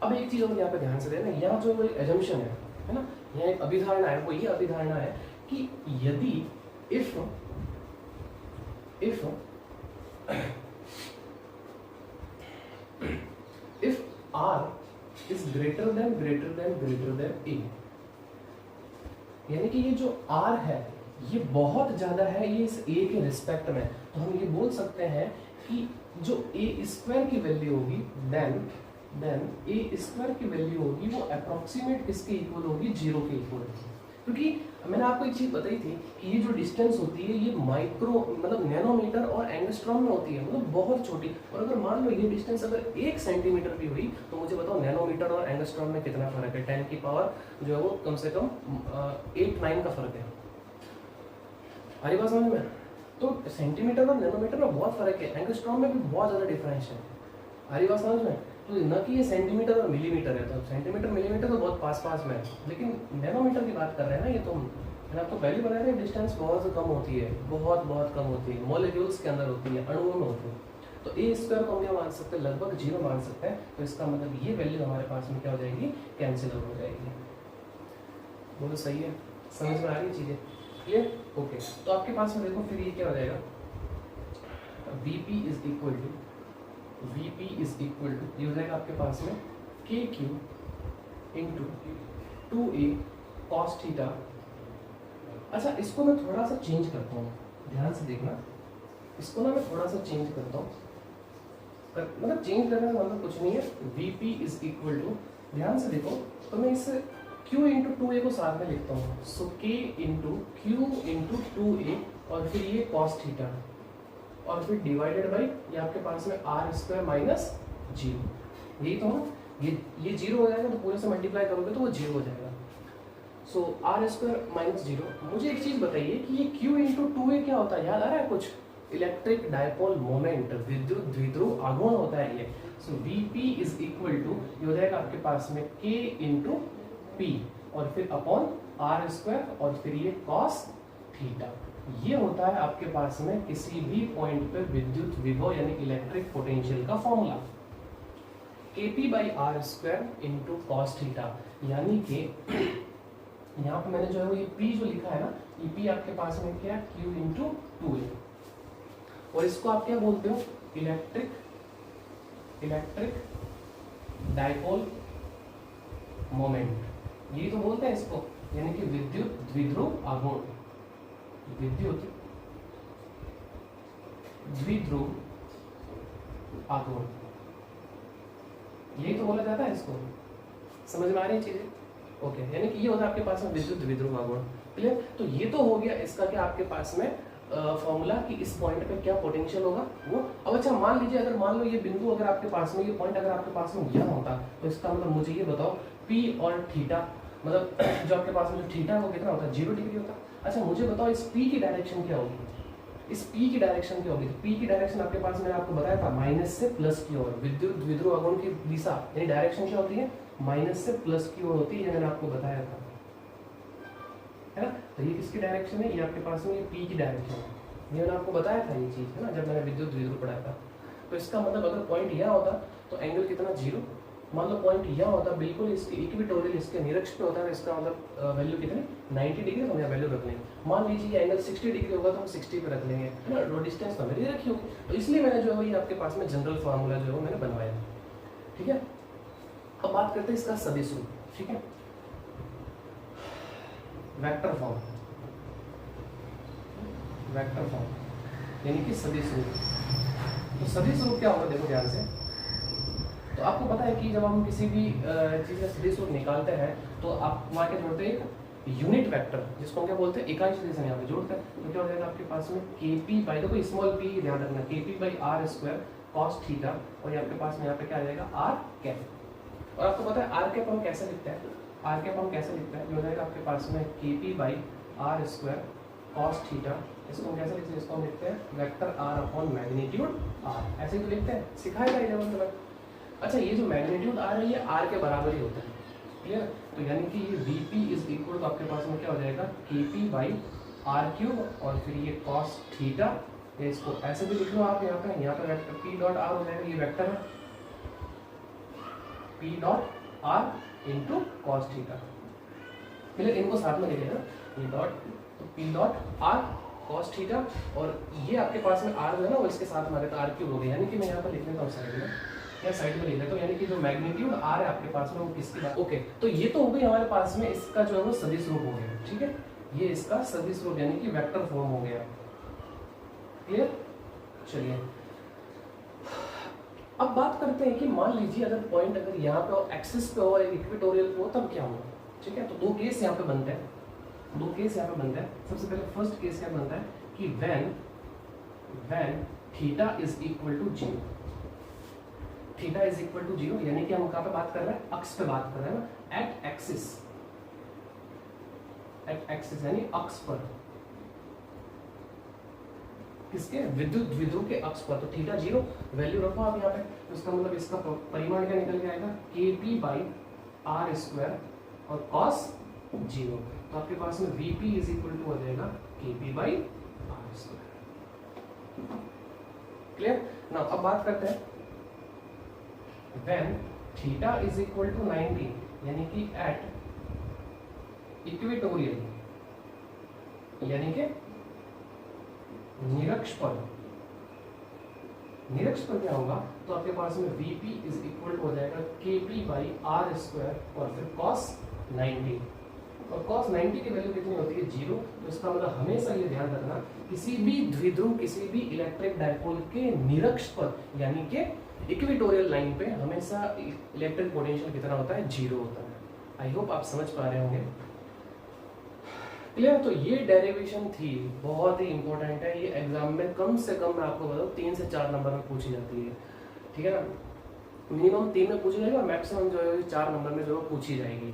अब एक चीज और यहाँ पे ध्यान से देना, यहाँ जो एजम्पशन है ना, यहाँ एक अभिधारणा है, वो ये अभिधारणा है कि यदि if r is greater than a, यानी कि ये जो r है ये बहुत ज्यादा है ये इस a के रिस्पेक्ट में, तो हम ये बोल सकते हैं कि जो a स्क्वायर की वैल्यू होगी देन a स्क्वायर की वैल्यू होगी वो अप्रोक्सीमेट किसके इक्वल होगी, 0 के इक्वल। क्योंकि मैंने आपको एक चीज बताई थी कि ये जो डिस्टेंस होती है ये माइक्रो मतलब नैनोमीटर और एंगस्ट्रॉम में होती है, मतलब बहुत छोटी। और अगर मान लो ये डिस्टेंस अगर 1 सेंटीमीटर भी हुई तो मुझे बताओ नैनोमीटर और एंगस्ट्रॉम में कितना फर्क है, 10 की पावर जो है वो कम से कम 8-9 का फर्क है। आ रही बात समझ में? तो सेंटीमीटर और नैनोमीटर में बहुत फर्क है, एंगस्ट्रॉम में भी बहुत ज्यादा डिफरेंस है। आ रही बात समझ में? तो न कि ये सेंटीमीटर और मिलीमीटर है, तो सेंटीमीटर मिलीमीटर तो बहुत पास में है, लेकिन नैनोमीटर की बात कर रहे हैं ना, ये तो मैंने आपको पहले बताया था डिस्टेंस बहुत कम होती है, बहुत कम होती है, मॉलिक्यूल्स के अंदर होती है, अणुओं में होती है। तो ए स्क्वायर को हम क्या मान सकते हैं, लगभग 0 मान सकते हैं। तो इसका मतलब ये वैल्यू हमारे पास में क्या हो जाएगी, कैंसिल आउट हो जाएगी। बोलो सही है, समझ में आ रही चीजें क्लियर? ओके, तो आपके पास में देखो फिर ये क्या हो जाएगा, Vp इज इक्वल टू ये हो जाएगा आपके पास में KQ into 2A cos theta. अच्छा, इसको मैं थोड़ा सा चेंज करता हूँ, ध्यान से देखना, इसको ना मैं थोड़ा सा चेंज करता हूँ, मतलब चेंज करने का मतलब कुछ नहीं है। Vp इज इक्वल टू, ध्यान से देखो, तो मैं इस Q इंटू 2A को साथ में लिखता हूँ, सो K into Q into 2A और फिर ये cos थीटा और फिर डिवाइडेड बाई ये आपके पास में आर स्क्वायर माइनस 0, यही तो ना, ये 0 हो जाएगा तो पूरे से मल्टीप्लाई करोगे तो वो 0 हो जाएगा। सो आर स्क्वायर माइनस 0। मुझे एक चीज बताइए कि ये Q इंटू 2A क्या होता है, याद आ रहा है कुछ? इलेक्ट्रिक डायपोल मोमेंट, विद्युत द्विध्रुव आघूर्ण होता है ये। सो Vp इज इक्वल टू ये हो जाएगा आपके पास में K इंटू P और फिर अपॉन आर स्क्वायर और फिर ये cos थीटा। ये होता है आपके पास में किसी भी पॉइंट पर विद्युत विभव यानी इलेक्ट्रिक पोटेंशियल का formula, Kp by R square into cos theta. यानी कि यहाँ पे मैंने जो है वो ये P जो लिखा है ना, ये P आपके पास में क्या, Q इंटू 2A, और इसको आप क्या बोलते हो, इलेक्ट्रिक डायपोल मोमेंट, यही तो बोलते हैं इसको, यानी कि विद्युत द्विध्रुव आघूर्ण, विद्युत द्विध्रुव आघूर्ण, यही तो बोला जाता है इसको। समझ में आ रही है चीजें? ओके, यानी कि ये होता है आपके पास में विद्युत द्विध्रुव आघूर्ण। क्लियर? तो ये तो हो गया इसका क्या आपके पास में फॉर्मूला कि इस पॉइंट पे क्या पोटेंशियल होगा वो। अब अच्छा मान लीजिए, अगर मान लो ये बिंदु अगर आपके पास में, ये पॉइंट अगर आपके पास में यह होता, तो इसका मतलब मुझे ये बताओ P और थीटा, मतलब जो आपके पास में जो थीटा है वो कितना होता है, 0 डिग्री होता। अच्छा मुझे बताओ इस P की डायरेक्शन क्या होगी, इस P की डायरेक्शन क्या होगी? तो P की डायरेक्शन आपके पास मैंने आपको बताया था माइनस से प्लस की ओर, विद्युत द्विध्रुव आघूर्ण की दिशा यानी डायरेक्शन क्या होती है, माइनस से प्लस की ओर होती है, ये मैंने आपको बताया था, है ना। तो ये किसकी डायरेक्शन है, ये आपके पास में ये P की डायरेक्शन है, ये मैंने आपको बताया था ये चीज, है ना, जब मैंने विद्युत द्विध्रुव पढ़ाया था। तो इसका मतलब अगर पॉइंट यह होता तो एंगल कितना, 0। मान लो पॉइंट यह होता बिल्कुल इसके इक्विटोरियल, इसके निरक्ष पे होता है, इसका मतलब वैल्यू कितनी, 90 डिग्री, तो हम यहाँ वैल्यू रख लेंगे। मान लीजिए ये एंगल 60 डिग्री होगा तो हम 60 पे रख लेंगे, है ना, रो डिस्टेंस तो मेरी रखी होगी। तो इसलिए मैंने जो है ये आपके पास में जनरल फार्मूला जो है मैंने बनवाया, ठीक है। अब बात करते हैं इसका सदिश रूप, ठीक है, वेक्टर फॉर्म, वेक्टर फॉर्म यानी कि सदिश रूप। तो सदिश रूप क्या होगा, देखो ध्यान से। तो आपको पता है कि जब हम किसी भी चीज़ का सदिश रूप निकालते हैं तो आप वहाँ क्या जोड़ते हैं, एक यूनिट वेक्टर, जिसको हम क्या बोलते हैं, इकाई सदिश यहाँ पे जोड़ते हैं। तो क्या हो जाएगा आपके पास में Kp बाई, देखो स्मॉल p ध्यान रखना, Kp by R square cos theta, और आपके पास में यहाँ पे क्या आ जाएगा, आर कैप। और आपको पता है आर कैप हम कैसे लिखते हैं, आर कैप हम कैसे लिखते हैं, ये हो जाएगा आपके पास में Kp by R square cos theta, इसको हम कैसे लिखते हैं, इसको हम लिखते हैं vector R upon magnitude R, ऐसे ही तो लिखते हैं, सिखाया था 11th में। अच्छा ये जो मैग्नीट्यूड आर है ये आर के बराबर ही होता है, क्लियर। तो यानी कि ये Vp इज इक्वल तो आपके पास में क्या हो जाएगा, Kp बाई आर क्यूब और फिर ये कॉस थीटा, ये इसको ऐसे भी लिख लो आप, यहाँ पे वेक्टर P डॉट आर हो जाएगा, ये वेक्टर है P dot are into cos theta, clear, इनको साथ में लिख लेना, ये डॉट, तो P dot are cos theta, और ये आपके पास में आर है ना वो इसके साथ मारे तो आर क्यूब हो गया, यानी कि मैं यहाँ पर लिख लेता हूँ साइड में, या साइड में लिख लेता हूँ, यानी कि जो मैग्नीट्यूड आर है आपके पास में वो किसकी बात, ओके। तो ये तो हो गई हमारे पास में इसका जो है वो सदिश रूप हो गया, ठीक है, ये इसका सदिश रूप यानी कि वेक्टर फॉर्म हो गया, क्लियर। चलिए अब बात करते हैं कि मान लीजिए अगर पॉइंट अगर यहाँ पे और एक्सिस पे हो और इक्वेटोरियल पे हो तब क्या होगा, ठीक है। तो दो केस यहाँ पे बनते हैं, दो केस यहाँ पे बनता है। सबसे पहले फर्स्ट केस क्या बनता है कि when theta is equal to 0, theta is equal to 0 यानी कि हम कहाँ पे बात कर रहे हैं, अक्ष पे बात कर रहे हैं ना, एट एक्सिस यानी अक्ष पर, किसके, विद्युत द्विध्रुव के अक्ष पर। तो थीटा 0 वैल्यू रखो आप यहाँ पे, तो इसका मतलब इसका परिमाण क्या निकल के आएगा, kp बाई आर स्क्वायर और cos 0, तो आपके पास में vp इज इक्वल टू हो जाएगा kp by R square, clear ना। अब बात करते हैं when theta is equal to 90 यानी कि एट इक्वेटोरियल यानी कि निरक्ष पर, निरक्ष पर क्या होगा, तो आपके पास में vp इज इक्वल टू हो जाएगा kp बाई आर स्क्वायर और फिर cos 90, और cos 90 की वैल्यू कितनी होती है 0। तो इसका मतलब हमेशा ये ध्यान रखना किसी भी द्विध्रुव किसी भी इलेक्ट्रिक डायपोल के निरक्ष पर यानी कि इक्वेटोरियल लाइन पे हमेशा इलेक्ट्रिक पोटेंशियल कितना होता है, 0 होता है। आई होप आप समझ पा रहे होंगे, क्लियर। तो ये डेरिवेशन थी बहुत ही इंपॉर्टेंट है, ये एग्जाम में कम से कम मैं आपको बताऊं 3 से 4 नंबर में पूछी जाती है, ठीक है ना। मिनिमम 3 में पूछी जाएगी और मैक्सिमम जो है 4 नंबर में जो है पूछी जाएगी,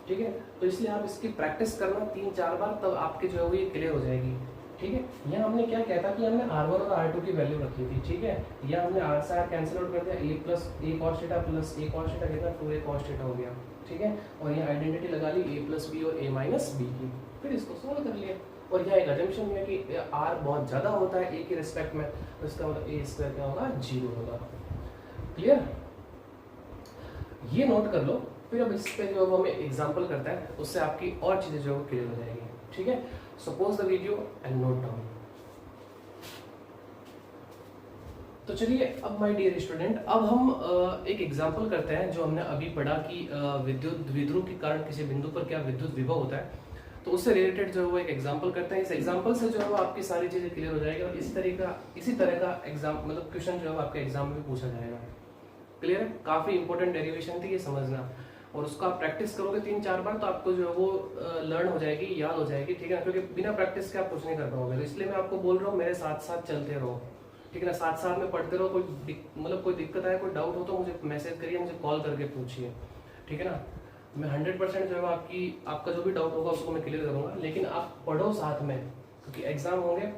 ठीक है। तो इसलिए आप इसकी प्रैक्टिस करना 3-4 बार, तब आपके जो है वो ये क्लियर हो जाएगी, ठीक है। यहाँ हमने क्या कहता कि हमने R1 और R2 की वैल्यू रखी थी, ठीक है। यहाँ हमने R से R कैंसिल आउट कर दिया, a plus a cos theta plus a cos theta कितना 2a cos थीटा हो गया, ठीक है। और यहाँ आइडेंटिटी लगा ली a प्लस b और a माइनस b की, फिर इसको सोल्व कर लिया। और यहाँ एक अजम्पशन है कि r बहुत ज़्यादा होता है a की रिस्पेक्ट में, तो इसका मतलब a स्क्वायर क्या होगा, 0 होगा, क्लियर। ये नोट कर लो, फिर अब इस पे जो हमें एग्जांपल करता है उससे आपकी और चीज़ें जो क्लियर हो जाएगी, ठीक है। Suppose the video and note down. तो चलिए अब माय डियर स्टूडेंट, अब हम एक एग्जांपल करते हैं जो हमने अभी पढ़ा कि विद्युत द्विध्रुव के कारण किसी बिंदु पर क्या विद्युत विभव होता है, तो उससे रिलेटेड जो है वो एक एग्जांपल करते हैं। इस एग्जांपल से जो है वो आपकी सारी चीज़ें क्लियर हो जाएगी और इसी तरह का एग्जाम मतलब क्वेश्चन जो है आपके एग्जाम में भी पूछा जाएगा, क्लियर है। काफ़ी इंपॉर्टेंट डेरिवेशन थी ये समझना, और उसको आप प्रैक्टिस करोगे 3-4 बार तो आपको जो है वो लर्न हो जाएगी, याद हो जाएगी, ठीक है ना। क्योंकि बिना प्रैक्टिस के आप कुछ नहीं कर पाओगे, तो इसलिए मैं आपको बोल रहा हूँ मेरे साथ साथ चलते रहो, ठीक है ना। साथ साथ में पढ़ते रहो, कोई दिक्कत आए, कोई डाउट हो तो मुझे मैसेज करिए, मुझे कॉल करके पूछिए, ठीक है ना। मैं 100% जो है आपका जो भी डाउट होगा उसको मैं क्लियर करूँगा, लेकिन आप पढ़ो साथ में, क्योंकि एग्जाम होंगे,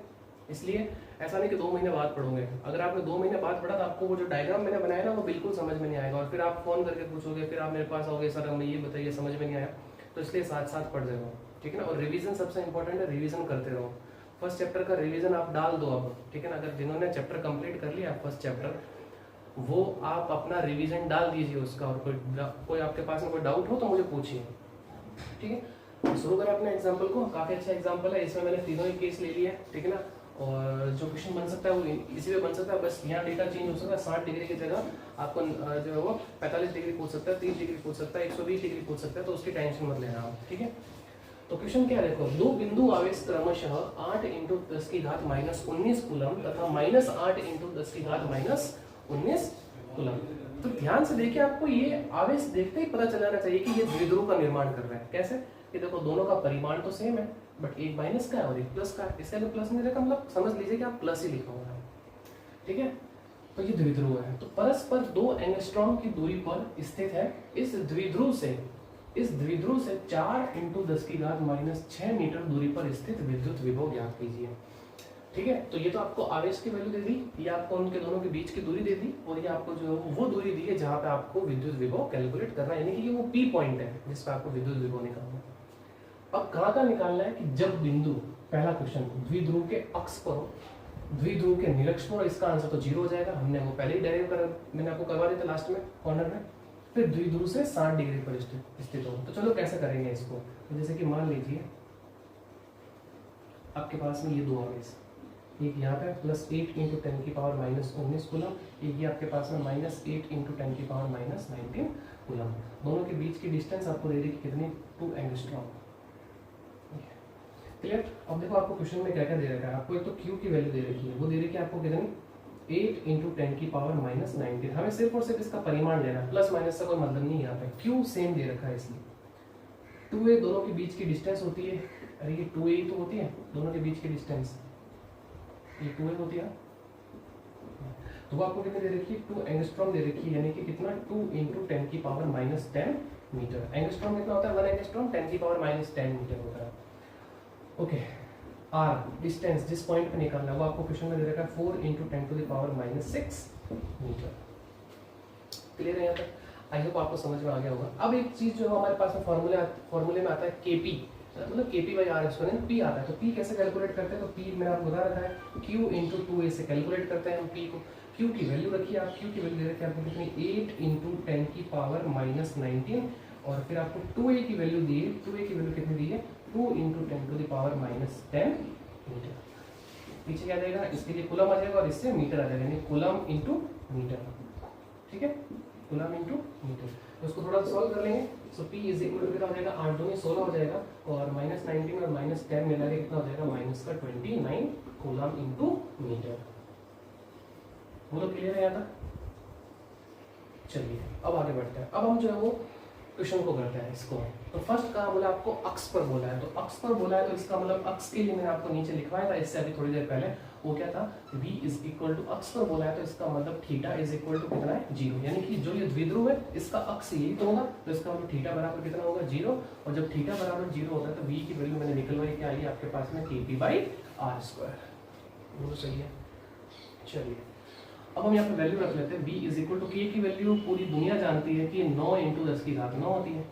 इसलिए ऐसा नहीं कि 2 महीने बाद पढ़ोगे। अगर आपने 2 महीने बाद पढ़ा तो आपको वो जो डायग्राम मैंने बनाया ना वो बिल्कुल समझ में नहीं आएगा, और फिर आप फोन करके पूछोगे, फिर आप मेरे पास आओगे, सर हमें ये बताइए, समझ में नहीं आया। तो इसलिए साथ साथ पढ़ रहे हो, ठीक है ना। और रिवीजन सबसे इंपॉर्टेंट है, रिवीजन करते रहो। फर्स्ट चैप्टर का रिवीजन आप डाल दो अब, ठीक है ना। अगर जिन्होंने चैप्टर कंप्लीट कर लिया फर्स्ट चैप्टर, वो आप अपना रिवीजन डाल दीजिए उसका, और कोई आपके पास में कोई डाउट हो तो मुझे पूछिए, ठीक है। शुरू करें अपने एग्जाम्पल को। काफ़ी अच्छा एग्जाम्पल है, इसमें मैंने तीनों ही केस ले लिया, ठीक है ना। और जो क्वेश्चन बन सकता है वो इसी में बन सकता है, बस यहाँ डेटा चेंज हो सकता है। 60 डिग्री की जगह आपको जो है वो 45 डिग्री पूछ सकता है, 30 डिग्री पूछ सकता है, 120 डिग्री पूछ सकता है, तो उसकी टेंशन मत लेना आप, ठीक है। तो क्वेश्चन क्या देखो, 2 बिंदु आवेश क्रमशः 8 × 10⁻19 कूलम तथा -8 × 10⁻19 कूलम। तो ध्यान से देखिए, आपको ये आवेश देखते ही पता चल जाना चाहिए कि ये द्विध्रुव का निर्माण कर रहा है। कैसे कि देखो दोनों का परिमाण तो सेम है, बट एक माइनस का है और एक प्लस का है। इसका जो प्लस नहीं देखा मतलब समझ लीजिए कि आप प्लस ही लिखा हुआ है, ठीक है। तो ये द्विध्रुव है, तो परस्पर 2 एंगस्ट्रॉम की दूरी पर स्थित है। इस द्विध्रुव से 4 × 10⁻6 मीटर दूरी पर स्थित विद्युत विभव ज्ञात कीजिए, ठीक है। तो ये तो आपको आवेश की वैल्यू दे दी, ये आपको उनके दोनों के बीच की दूरी दे दी, और ये आपको जो वो दूरी दी है जहाँ पे आपको विद्युत विभव कैलकुलेट करना है, यानी कि ये वो P पॉइंट है जिस पे आपको विद्युत विभव निकालना है। अब कहाँ का निकालना है कि जब बिंदु, पहला क्वेश्चन, द्विध्रुव के अक्ष पर हो, द्विध्रुव के निरक्ष पर, इसका आंसर तो 0 हो जाएगा। हमने वो पहले ही डेरिव कर, मैंने आपको करवा दिया था लास्ट में कॉर्नर में। फिर द्विध्रुव से 60 डिग्री पर स्थित हो। तो चलो कैसे करेंगे इसको। तो जैसे कि मान लीजिए आपके पास में ये दो आवेश, एक यहाँ पे +8 × 10⁻⁻19 कूलम, एक ये आपके पास में -8 × 10⁻⁻19 कूलम। दोनों के बीच की डिस्टेंस आपको दे दी कितनी, 2 एंगस्ट्रॉम। क्लियर। अब देखो आपको क्वेश्चन में क्या क्या दे रखा है। आपको एक तो Q की वैल्यू दे रखी है, वो दे रखी है आपको कितनी, 8 × 10⁻⁻19। हमें सिर्फ और सिर्फ इसका परिमाण लेना है, प्लस माइनस का कोई मतलब नहीं है यहाँ पे। Q सेम दे रखा है इसलिए। 2a दोनों के बीच की डिस्टेंस होती है, अरे ये 2a ही तो होती है दोनों के बीच की डिस्टेंस, ये 2a होती है। तो वो आपको कितनी दे रखी है, 2 एंगस्ट्रॉम दे रखी है, यानी कि कितना, 2 × 10⁻⁻10 मीटर। एंगस्ट्रॉम कितना होता है, 1 एंगस्ट्रॉम 10⁻10 मीटर होता है। ओके, आर डिस्टेंस जिस पॉइंट पे निकालना है वो आपको क्वेश्चन में दे रखा है 4 × 10⁻6 मीटर। क्लियर है यहाँ तक? आई होप आपको समझ में आ गया होगा। अब एक चीज जो हमारे पास में फॉर्मूले में आता है KP, मतलब KP/R², P आता है। तो P कैसे कैलकुलेट करते हैं, तो P मैंने आपको बता रखा है, Q × 2a से कैलकुलेट करते हैं हम P को। Q की वैल्यू रखिए आप, Q की वैल्यू दे रखी है आपको कितनी, 8 × 10⁻⁻19, और फिर आपको 2a की वैल्यू दी है, 2a की वैल्यू कितनी दी है, 2 × 10⁻10 मीटर। पीछे क्या जाएगा, इसके लिए कूलम आ जाएगा और इससे मीटर आ जाएगा, यानी कूलम × मीटर। ठीक है, कूलम × मीटर। तो उसको थोड़ा सॉल्व कर लेंगे। सो P इज इक्वल टू कितना हो जाएगा, 8 दूनी 16 हो जाएगा, और -19 और -10 मिला के कितना हो जाएगा, -29 कूलम × मीटर। बोलो क्लियर है यहाँ तक? चलिए अब आगे बढ़ते हैं। अब हम जो है वो क्वेश्चन को करते हैं इसको। तो फर्स्ट कहा बोला आपको, अक्ष पर बोला है। तो अक्ष पर बोला है तो इसका मतलब अक्ष के लिए मैंने आपको नीचे लिखवाया था इससे अभी थोड़ी देर पहले, वो क्या था, v इज इक्वल टू, अक्ष पर बोला है तो इसका मतलब थीटा इज इक्वल टू कितना है, 0। यानी कि जो ये द्विध्रुव है इसका अक्ष यही तो होगा, तो इसका मतलब थीटा बराबर कितना होगा, 0। और जब थीटा बराबर 0 होता है तो v की वैल्यू मैंने निकलवाई, क्या आई आपके पास में, KP/R²। वो सही है। चलिए अब हम यहाँ पे वैल्यू रख लेते हैं, v is equal to, k की वैल्यू पूरी दुनिया जानती है कि 9 × 10⁻9 होती है।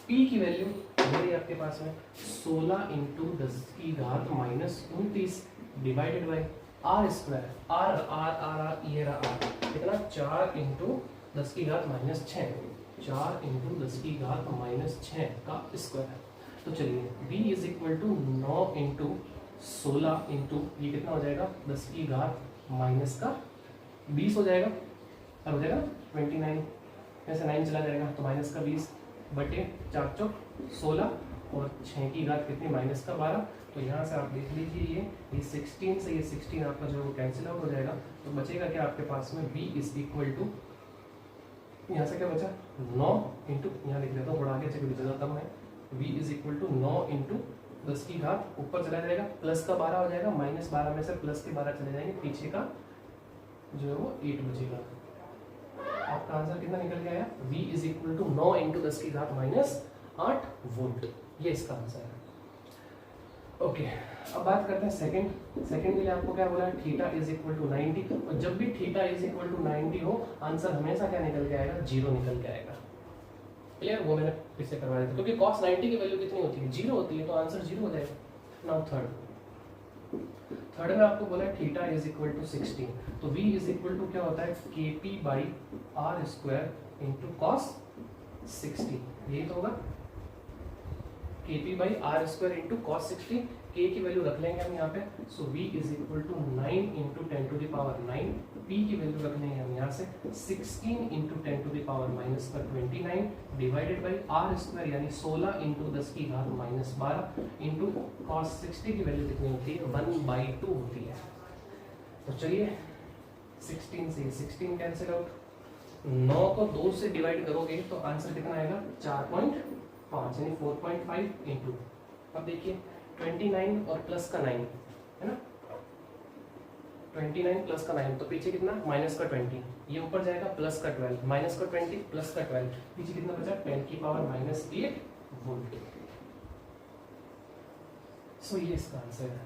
p की वैल्यू मेरी आपके पास में 16 × 10⁻29 डिवाइडेड बाय R², R ये रहा R, कितना, 4 × 10⁻6, 4 × 10⁻6 का स्क्वायर। तो चलिए v इज इक्वल टू 9 × 16 × ये कितना हो जाएगा, 10⁻20 हो जाएगा, और हो जाएगा 29, ऐसे 9 चला जाएगा तो -20 बटे 4 × 16, और 6 की घात कितनी, -12। तो यहाँ से आप देख लीजिए ये 16 से ये 16 आपका जो है वो कैंसिल आउट हो जाएगा। तो बचेगा क्या आपके पास में, v इज इक्वल टू, यहाँ से क्या बचा, 9 × यहाँ लिख देता हूँ थोड़ा आगे चलिए जगह कम है, v इज इक्वल टू 9 × 10⁻, ऊपर चला जाएगा प्लस का 12 हो जाएगा, -12 में से प्लस के 12 चले जाएंगे, पीछे का जो है वो 8 बचेगा। आपका आंसर कितना निकल के आया, v is equal to 9 × 10⁻8 volt. ये इसका आंसर है। ओके, अब बात करते हैं सेकंड के लिए आपको क्या बोला है, थीटा इज इक्वल टू 90, और जब भी थीटा इज इक्वल टू 90 हो, आंसर हमेशा क्या निकल के आएगा, 0 निकल के आएगा। क्लियर, वो मैंने फिर से करवा दिया, क्योंकि cos 90 की वैल्यू कितनी होती है, 0 होती है, तो आंसर 0 हो जाएगा। नाउ थर्ड में आपको बोला है थीटा इज इक्वल टू 16, तो v इज इक्वल टू क्या होता है, KP/R² × cos 60, यही तो होगा, KP/R² × cos 60। k की वैल्यू रख लेंगे हम यहाँ पे, so v is equal to 9 × 10⁻9, p की वैल्यू रख लेंगे हम यहाँ से 16 × 10⁻29 डिवाइडेड बाई R², यानी 16 × 10⁻12 इंटू cos 60 की वैल्यू कितनी होती है, 1/2 होती है। तो चलिए 16 से 16 कैंसिल आउट, 9 को 2 से डिवाइड करोगे तो आंसर कितना आएगा, 4.5 यानी 4.5 इंटू, अब देखिए 29 और प्लस का 9 है ना, 29 प्लस का 9, तो पीछे कितना, माइनस का 20, ये ऊपर जाएगा प्लस का 12, माइनस का 20 प्लस का 12, पीछे कितना बचा, 10⁻⁻8 वोल्ट। सो ये इसका आंसर है।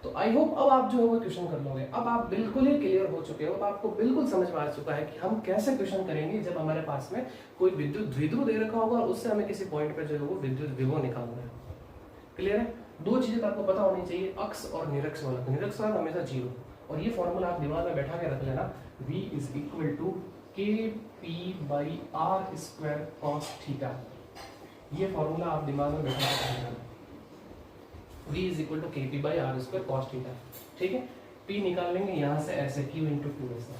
तो आई होप अब आप जो है वो क्वेश्चन कर लोगे, अब आप बिल्कुल ही क्लियर हो चुके हो, अब आपको बिल्कुल समझ में आ चुका है कि हम कैसे क्वेश्चन करेंगे जब हमारे पास में कोई विद्युत द्विध्रुव दे रखा होगा और उससे हमें किसी पॉइंट पर जो है वो विद्युत विभव निकालना है। क्लियर है, दो चीजें आपको पता होनी चाहिए, अक्ष और निरक्ष वाला। निरक्ष वाला हमेशा 0, और ये फॉर्मूला आप दिमाग में बैठा के रख लेना, v is equal to KP/r² cos theta. ये फॉर्मूला आप दिमाग में बैठा सकते V is equal to KP/r² cos theta. ठीक है, P निकाल लेंगे यहाँ से ऐसे Q इंटू टू ऐसे।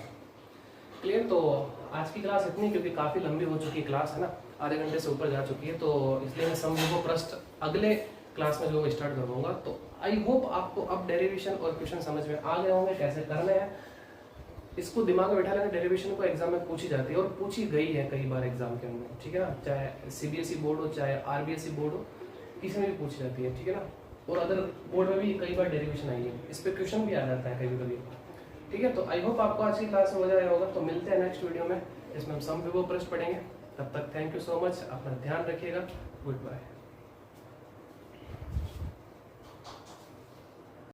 क्लियर। तो आज की क्लास इतनी, क्योंकि काफ़ी लंबी हो चुकी क्लास है ना, आधे घंटे से ऊपर जा चुकी है, तो इसलिए मैं समझो प्रश्न अगले क्लास में जो स्टार्ट करूँगा। तो आई होप आपको अब डेरिवेशन और क्वेश्चन समझ में आ गए होंगे कैसे करने हैं। इसको दिमाग में बैठा लेना, डेरिवेशन को एग्जाम में पूछी जाती है और पूछी गई है कई बार एग्जाम के अंदर, ठीक है ना, चाहे CBSE बोर्ड हो चाहे RBSE बोर्ड हो, किसी में भी पूछी जाती है, ठीक है ना। और अदर बोर्ड में भी कई बार डेरिवेशन आई है, इस पर क्वेश्चन भी आ जाता है कभी कभी, ठीक है। तो आई होप आपको आज की क्लास में मजा आया होगा। तो मिलते हैं नेक्स्ट वीडियो में, इसमें हम सम विभव प्रश्न पढ़ेंगे। तब तक थैंक यू सो मच, अपना ध्यान रखिएगा, गुड बाय।